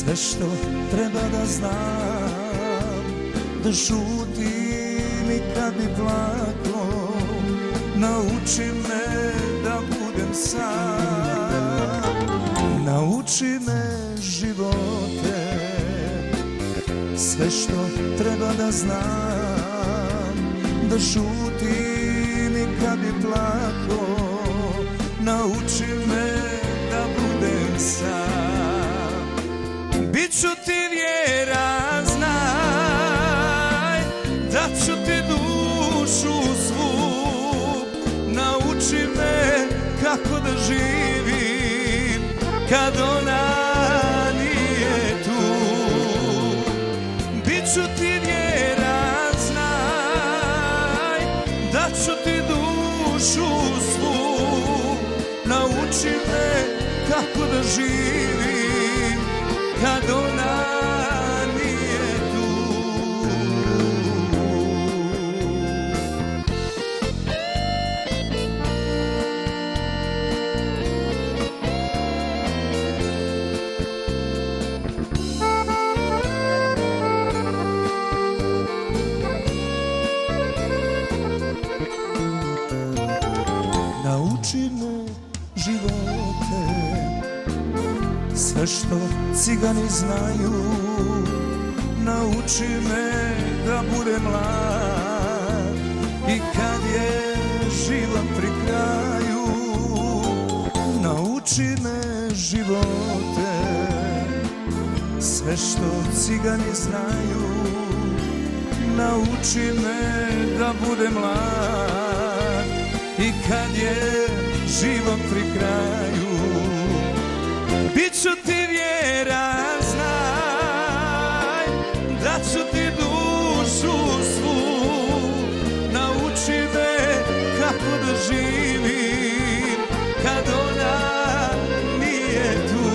Sve što treba da znam, da šutim i kad bi plako, nauči me da budem sam. Nauči me živote, sve što treba da znam, da šutim i kad bi plako, nauči me da budem sam. Biću ti vjeran, znaj, da ću ti dušu svu, nauči me kako da živim kad ona nije tu. Biću ti vjeran, znaj, da ću ti dušu svu, nauči me kako da živim kad ona nije tu. Nauči me živote, sve što cigani znaju, nauči me da budem mlad i kad je život pri kraju. Nauči me živote, sve što cigani znaju, nauči me da budem mlad i kad je život pri kraju. Biću ti vjeran, znaj, da ću ti dušu svu, nauči me kako da živim kad ona nije tu.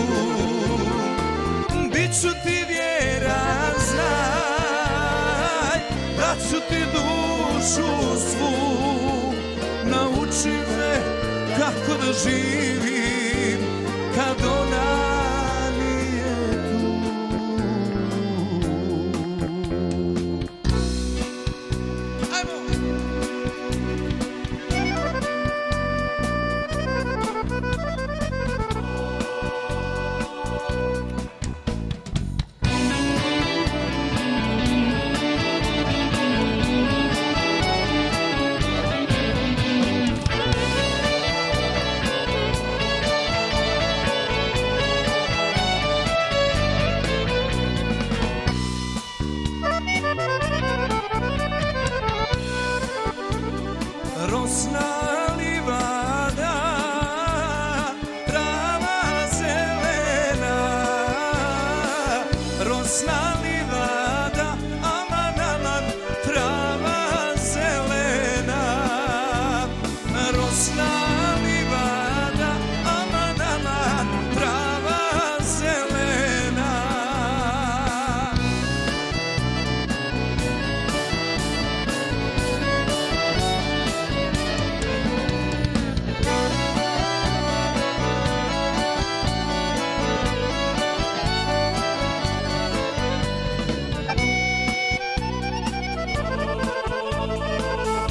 Biću ti vjeran, znaj, da ću ti dušu svu, nauči me kako da živim kad ona nije tu. Ajmo! Rosna livada, trava zelena, rosna livada, aman, aman, trava zelena. Rosna livada, aman, aman, trava zelena.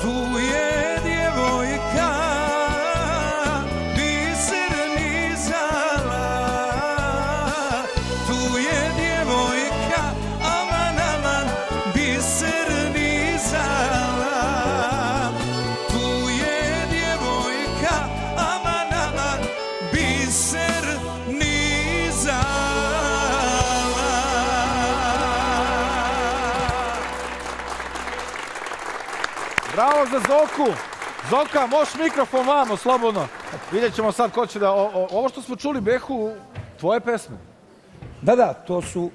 Tu je djevojka, biser nizala. Tu je djevojka, aman, aman, biser nizala. Tu je djevojka, aman, aman, biser nizala. Bravo za Zoku. Zoka, možeš mikrofon vamo, slobodno. Vidjet ćemo sad ko će da... Ovo što smo čuli, Behu, tvoje pesme. Da, to su